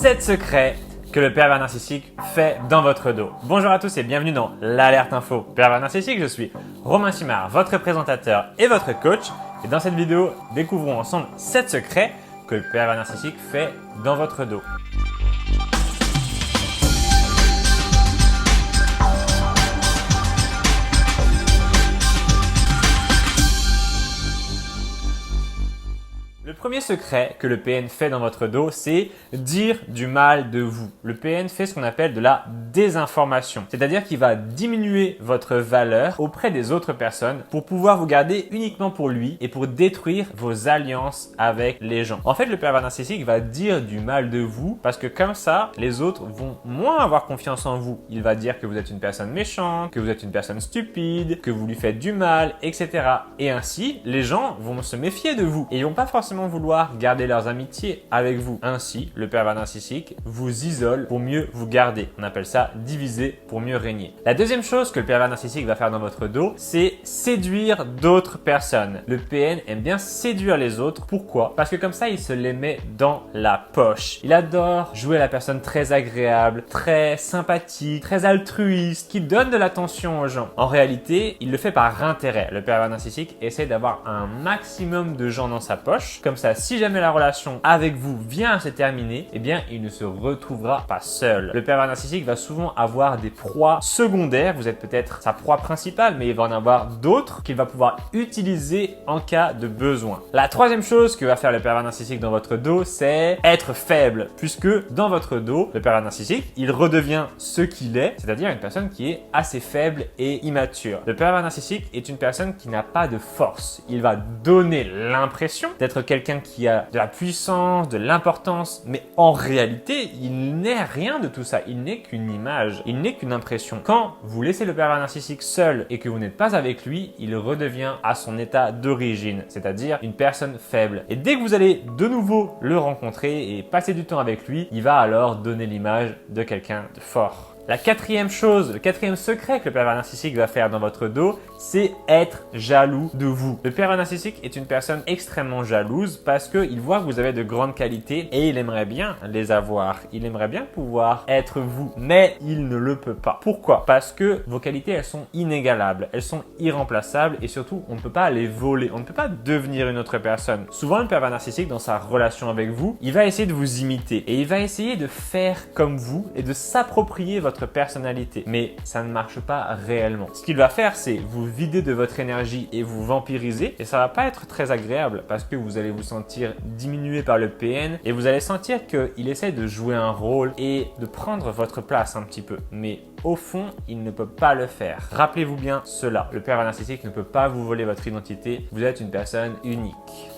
7 secrets que le pervers narcissique fait dans votre dos. Bonjour à tous et bienvenue dans l'Alerte Info Pervers Narcissique. Je suis Romain Simard, votre présentateur et votre coach. Et dans cette vidéo, découvrons ensemble 7 secrets que le pervers narcissique fait dans votre dos. Le premier secret que le PN fait dans votre dos, c'est dire du mal de vous. Le PN fait ce qu'on appelle de la désinformation, c'est-à-dire qu'il va diminuer votre valeur auprès des autres personnes pour pouvoir vous garder uniquement pour lui et pour détruire vos alliances avec les gens. En fait, le pervers narcissique va dire du mal de vous parce que comme ça, les autres vont moins avoir confiance en vous. Il va dire que vous êtes une personne méchante, que vous êtes une personne stupide, que vous lui faites du mal, etc. Et ainsi, les gens vont se méfier de vous et ils vont pas forcément vouloir garder leurs amitiés avec vous. Ainsi, le pervers narcissique vous isole pour mieux vous garder. On appelle ça diviser pour mieux régner. La deuxième chose que le pervers narcissique va faire dans votre dos, c'est séduire d'autres personnes. Le PN aime bien séduire les autres. Pourquoi? Parce que comme ça, il se les met dans la poche. Il adore jouer la personne très agréable, très sympathique, très altruiste, qui donne de l'attention aux gens. En réalité, il le fait par intérêt. Le pervers narcissique essaie d'avoir un maximum de gens dans sa poche. Comme ça, si jamais la relation avec vous vient à se terminer, eh bien, il ne se retrouvera pas seul. Le pervers narcissique va souvent avoir des proies secondaires. Vous êtes peut-être sa proie principale, mais il va en avoir d'autres qu'il va pouvoir utiliser en cas de besoin. La troisième chose que va faire le pervers narcissique dans votre dos, c'est être faible. Puisque dans votre dos, le pervers narcissique, il redevient ce qu'il est, c'est-à-dire une personne qui est assez faible et immature. Le pervers narcissique est une personne qui n'a pas de force. Il va donner l'impression d'être quelqu'un qui a de la puissance, de l'importance, mais en réalité, il n'est rien de tout ça. Il n'est qu'une image, il n'est qu'une impression. Quand vous laissez le pervers narcissique seul et que vous n'êtes pas avec lui, il redevient à son état d'origine, c'est-à-dire une personne faible. Et dès que vous allez de nouveau le rencontrer et passer du temps avec lui, il va alors donner l'image de quelqu'un de fort. La quatrième chose, le quatrième secret que le pervers narcissique va faire dans votre dos, c'est être jaloux de vous. Le pervers narcissique est une personne extrêmement jalouse parce qu'il voit que vous avez de grandes qualités et il aimerait bien les avoir. Il aimerait bien pouvoir être vous, mais il ne le peut pas. Pourquoi? Parce que vos qualités, elles sont inégalables, elles sont irremplaçables et surtout, on ne peut pas les voler, on ne peut pas devenir une autre personne. Souvent, le pervers narcissique, dans sa relation avec vous, il va essayer de vous imiter et il va essayer de faire comme vous et de s'approprier votre personnalité, mais ça ne marche pas réellement. Ce qu'il va faire, c'est vous vider de votre énergie et vous vampiriser et ça va pas être très agréable parce que vous allez vous sentir diminué par le PN et vous allez sentir qu'il essaie de jouer un rôle et de prendre votre place un petit peu, mais au fond, il ne peut pas le faire. Rappelez-vous bien cela. Le pervers narcissique ne peut pas vous voler votre identité. Vous êtes une personne unique.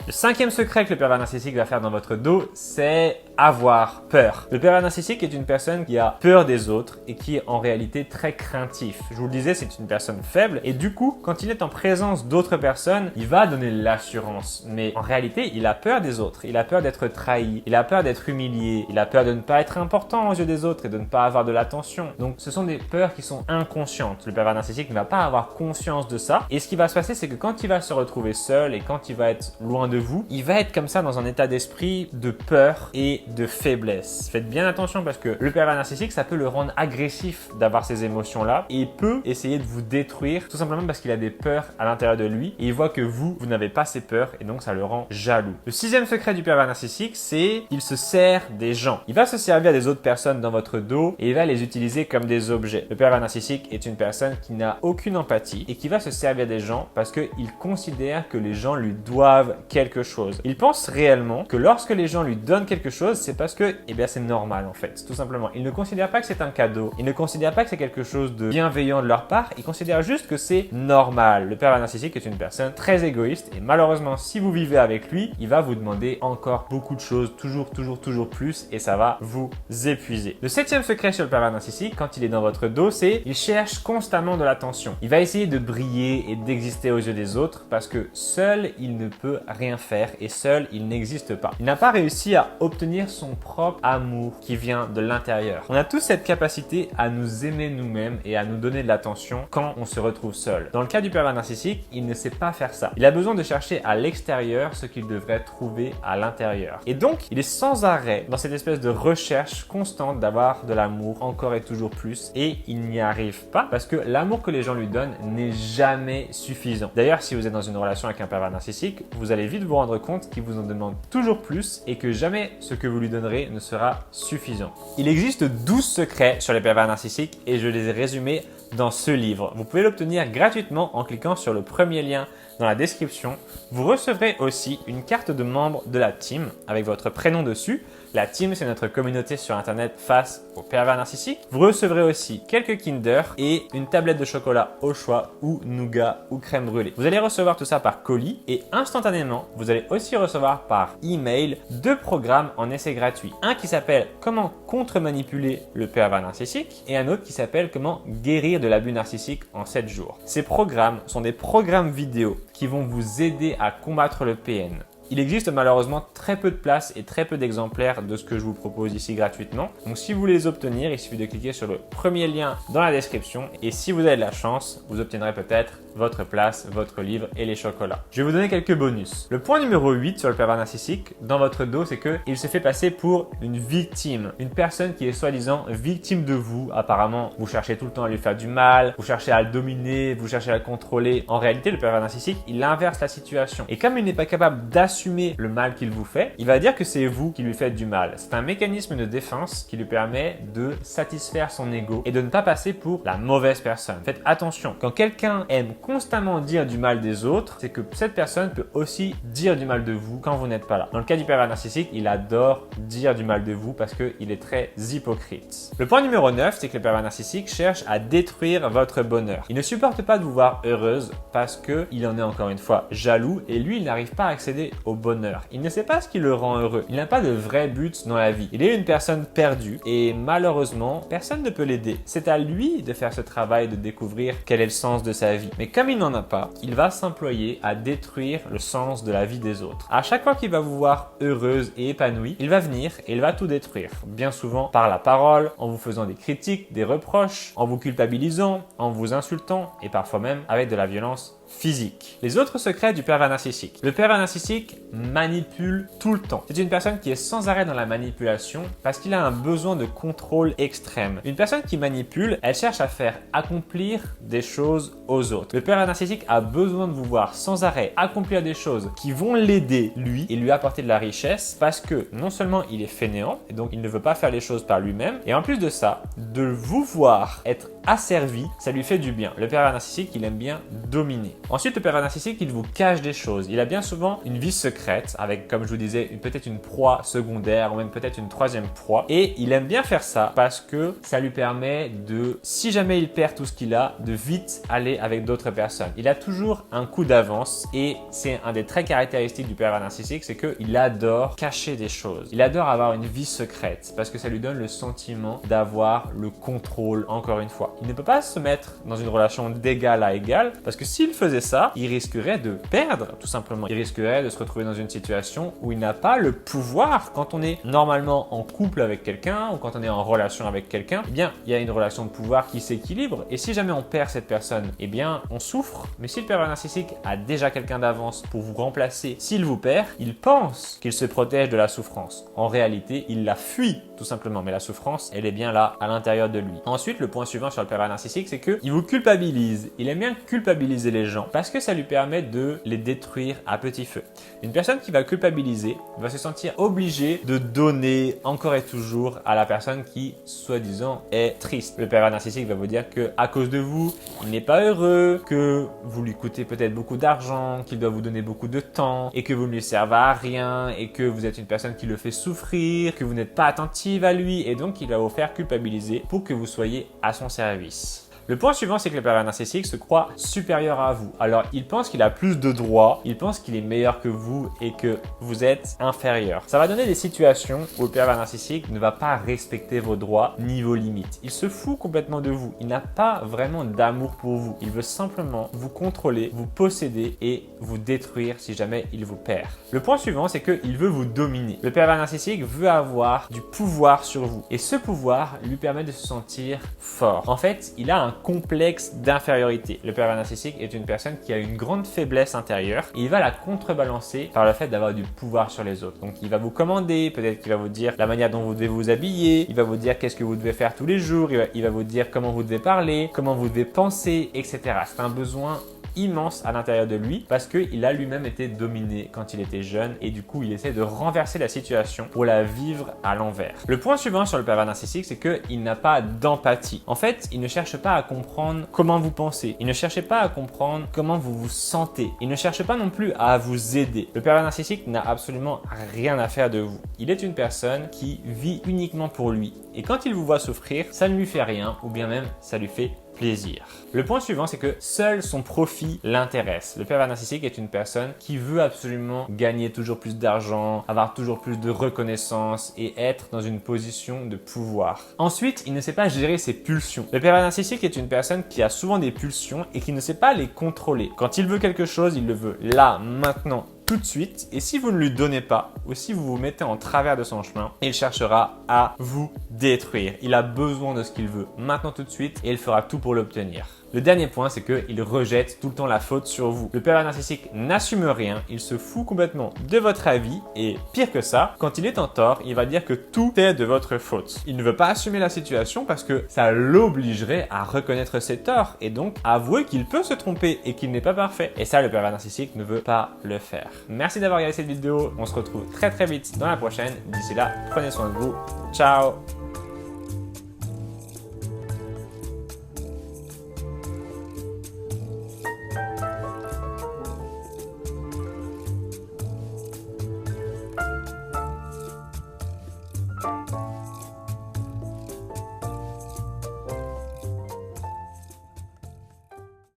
Le cinquième secret que le pervers narcissique va faire dans votre dos, c'est avoir peur. Le pervers narcissique est une personne qui a peur des autres et qui est en réalité très craintif. Je vous le disais, c'est une personne faible et du coup, quand il est en présence d'autres personnes, il va donner l'assurance. Mais en réalité, il a peur des autres. Il a peur d'être trahi. Il a peur d'être humilié. Il a peur de ne pas être important aux yeux des autres et de ne pas avoir de l'attention. Donc, ce sont des peurs qui sont inconscientes. Le pervers narcissique ne va pas avoir conscience de ça. Et ce qui va se passer, c'est que quand il va se retrouver seul et quand il va être loin de vous, il va être comme ça dans un état d'esprit de peur et de faiblesse. Faites bien attention parce que le pervers narcissique, ça peut le rendre agressif d'avoir ces émotions-là et il peut essayer de vous détruire tout simplement parce qu'il a des peurs à l'intérieur de lui et il voit que vous n'avez pas ces peurs et donc ça le rend jaloux. Le sixième secret du pervers narcissique, c'est qu'il se sert des gens. Il va se servir des autres personnes dans votre dos et il va les utiliser comme des objets. Le pervers narcissique est une personne qui n'a aucune empathie et qui va se servir des gens parce qu'il considère que les gens lui doivent quelque chose. Il pense réellement que lorsque les gens lui donnent quelque chose, c'est parce que, eh bien, c'est normal en fait, tout simplement. Il ne considère pas que c'est un cadeau. Il ne considère pas que c'est quelque chose de bienveillant de leur part. Il considère juste que c'est normal. Le pervers narcissique est une personne très égoïste et malheureusement, si vous vivez avec lui, il va vous demander encore beaucoup de choses, toujours plus et ça va vous épuiser. Le septième secret sur le pervers narcissique, quand il est dans votre votre dos, c'est il cherche constamment de l'attention. Il va essayer de briller et d'exister aux yeux des autres parce que seul, il ne peut rien faire et seul, il n'existe pas. Il n'a pas réussi à obtenir son propre amour qui vient de l'intérieur. On a tous cette capacité à nous aimer nous-mêmes et à nous donner de l'attention quand on se retrouve seul. Dans le cas du pervers narcissique, il ne sait pas faire ça. Il a besoin de chercher à l'extérieur ce qu'il devrait trouver à l'intérieur. Et donc, il est sans arrêt dans cette espèce de recherche constante d'avoir de l'amour encore et toujours plus et il n'y arrive pas parce que l'amour que les gens lui donnent n'est jamais suffisant. D'ailleurs, si vous êtes dans une relation avec un pervers narcissique, vous allez vite vous rendre compte qu'il vous en demande toujours plus et que jamais ce que vous lui donnerez ne sera suffisant. Il existe 12 secrets sur les pervers narcissiques et je les ai résumés dans ce livre. Vous pouvez l'obtenir gratuitement en cliquant sur le premier lien dans la description. Vous recevrez aussi une carte de membre de la team avec votre prénom dessus. La team, c'est notre communauté sur Internet face aux pervers narcissiques. Vous recevrez aussi quelques Kinder et une tablette de chocolat au choix ou nougat ou crème brûlée. Vous allez recevoir tout ça par colis et instantanément, vous allez aussi recevoir par email 2 programmes en essai gratuit. Un qui s'appelle Comment contre-manipuler le pervers narcissique et un autre qui s'appelle Comment guérir de l'abus narcissique en 7 jours. Ces programmes sont des programmes vidéo qui vont vous aider à combattre le PN. Il existe malheureusement très peu de places et très peu d'exemplaires de ce que je vous propose ici gratuitement. Donc si vous voulez les obtenir, il suffit de cliquer sur le premier lien dans la description et si vous avez de la chance, vous obtiendrez peut-être votre place, votre livre et les chocolats. Je vais vous donner quelques bonus. Le point numéro 8 sur le pervers narcissique dans votre dos, c'est qu'il se fait passer pour une victime. Une personne qui est soi-disant victime de vous. Apparemment, vous cherchez tout le temps à lui faire du mal, vous cherchez à le dominer, vous cherchez à le contrôler. En réalité, le pervers narcissique, il inverse la situation. Et comme il n'est pas capable d'assumer le mal qu'il vous fait, il va dire que c'est vous qui lui faites du mal. C'est un mécanisme de défense qui lui permet de satisfaire son ego et de ne pas passer pour la mauvaise personne. Faites attention, quand quelqu'un aime constamment dire du mal des autres, c'est que cette personne peut aussi dire du mal de vous quand vous n'êtes pas là. Dans le cas du pervers narcissique, il adore dire du mal de vous parce qu'il est très hypocrite. Le point numéro 9, c'est que le pervers narcissique cherche à détruire votre bonheur. Il ne supporte pas de vous voir heureuse parce qu'il en est encore une fois jaloux et lui, il n'arrive pas à accéder au bonheur. Il ne sait pas ce qui le rend heureux. Il n'a pas de vrai but dans la vie. Il est une personne perdue et malheureusement, personne ne peut l'aider. C'est à lui de faire ce travail de découvrir quel est le sens de sa vie. Mais comme il n'en a pas, il va s'employer à détruire le sens de la vie des autres. À chaque fois qu'il va vous voir heureuse et épanouie, il va venir et il va tout détruire. Bien souvent par la parole, en vous faisant des critiques, des reproches, en vous culpabilisant, en vous insultant et parfois même avec de la violence physique. Les autres secrets du pervers narcissique. Le pervers narcissique manipule tout le temps. C'est une personne qui est sans arrêt dans la manipulation parce qu'il a un besoin de contrôle extrême. Une personne qui manipule, elle cherche à faire accomplir des choses aux autres. Le pervers narcissique a besoin de vous voir sans arrêt accomplir des choses qui vont l'aider lui et lui apporter de la richesse parce que non seulement il est fainéant et donc il ne veut pas faire les choses par lui-même et en plus de ça, de vous voir être asservi, ça lui fait du bien. Le pervers narcissique, il aime bien dominer. Ensuite, le pervers narcissique, il vous cache des choses. Il a bien souvent une vie secrète avec, comme je vous disais, peut-être une proie secondaire ou même peut-être une troisième proie. Et il aime bien faire ça parce que ça lui permet de, si jamais il perd tout ce qu'il a, de vite aller avec d'autres personnes. Il a toujours un coup d'avance et c'est un des traits caractéristiques du pervers narcissique, c'est qu'il adore cacher des choses. Il adore avoir une vie secrète parce que ça lui donne le sentiment d'avoir le contrôle, encore une fois. Il ne peut pas se mettre dans une relation d'égal à égal parce que s'il faisait ça, il risquerait de perdre tout simplement. Il risquerait de se retrouver dans une situation où il n'a pas le pouvoir. Quand on est normalement en couple avec quelqu'un ou quand on est en relation avec quelqu'un, eh bien, il y a une relation de pouvoir qui s'équilibre et si jamais on perd cette personne, eh bien, on souffre. Mais si le pervers narcissique a déjà quelqu'un d'avance pour vous remplacer, s'il vous perd, il pense qu'il se protège de la souffrance. En réalité, il la fuit tout simplement, mais la souffrance, elle est bien là à l'intérieur de lui. Ensuite, le point suivant sur le pervers narcissique, c'est qu'il vous culpabilise. Il aime bien culpabiliser les gens parce que ça lui permet de les détruire à petit feu. Une personne qui va culpabiliser va se sentir obligée de donner encore et toujours à la personne qui, soi-disant, est triste. Le pervers narcissique va vous dire que à cause de vous, il n'est pas heureux, que vous lui coûtez peut-être beaucoup d'argent, qu'il doit vous donner beaucoup de temps et que vous ne lui servez à rien et que vous êtes une personne qui le fait souffrir, que vous n'êtes pas attentive à lui et donc il va vous faire culpabiliser pour que vous soyez à son service. Le point suivant, c'est que le pervers narcissique se croit supérieur à vous. Alors, il pense qu'il a plus de droits, il pense qu'il est meilleur que vous et que vous êtes inférieur. Ça va donner des situations où le pervers narcissique ne va pas respecter vos droits ni vos limites. Il se fout complètement de vous. Il n'a pas vraiment d'amour pour vous. Il veut simplement vous contrôler, vous posséder et vous détruire si jamais il vous perd. Le point suivant, c'est qu'il veut vous dominer. Le pervers narcissique veut avoir du pouvoir sur vous et ce pouvoir lui permet de se sentir fort. En fait, il a un complexe d'infériorité. Le pervers narcissique est une personne qui a une grande faiblesse intérieure et il va la contrebalancer par le fait d'avoir du pouvoir sur les autres. Donc, il va vous commander, peut-être qu'il va vous dire la manière dont vous devez vous habiller, il va vous dire qu'est-ce que vous devez faire tous les jours, il va vous dire comment vous devez parler, comment vous devez penser, etc. C'est un besoin immense à l'intérieur de lui parce qu'il a lui-même été dominé quand il était jeune et du coup il essaie de renverser la situation pour la vivre à l'envers. Le point suivant sur le pervers narcissique, c'est qu'il n'a pas d'empathie. En fait, il ne cherche pas à comprendre comment vous pensez, il ne cherche pas à comprendre comment vous vous sentez, il ne cherche pas non plus à vous aider. Le pervers narcissique n'a absolument rien à faire de vous. Il est une personne qui vit uniquement pour lui et quand il vous voit souffrir, ça ne lui fait rien ou bien même ça lui fait plaisir. Le point suivant, c'est que seul son profit l'intéresse. Le pervers narcissique est une personne qui veut absolument gagner toujours plus d'argent, avoir toujours plus de reconnaissance et être dans une position de pouvoir. Ensuite, il ne sait pas gérer ses pulsions. Le pervers narcissique est une personne qui a souvent des pulsions et qui ne sait pas les contrôler. Quand il veut quelque chose, il le veut là, maintenant, tout de suite, et si vous ne lui donnez pas ou si vous vous mettez en travers de son chemin, il cherchera à vous détruire. Il a besoin de ce qu'il veut maintenant tout de suite et il fera tout pour l'obtenir. Le dernier point, c'est qu'il rejette tout le temps la faute sur vous. Le pervers narcissique n'assume rien, il se fout complètement de votre avis et pire que ça, quand il est en tort, il va dire que tout est de votre faute. Il ne veut pas assumer la situation parce que ça l'obligerait à reconnaître ses torts et donc avouer qu'il peut se tromper et qu'il n'est pas parfait. Et ça, le pervers narcissique ne veut pas le faire. Merci d'avoir regardé cette vidéo, on se retrouve très vite dans la prochaine. D'ici là, prenez soin de vous. Ciao!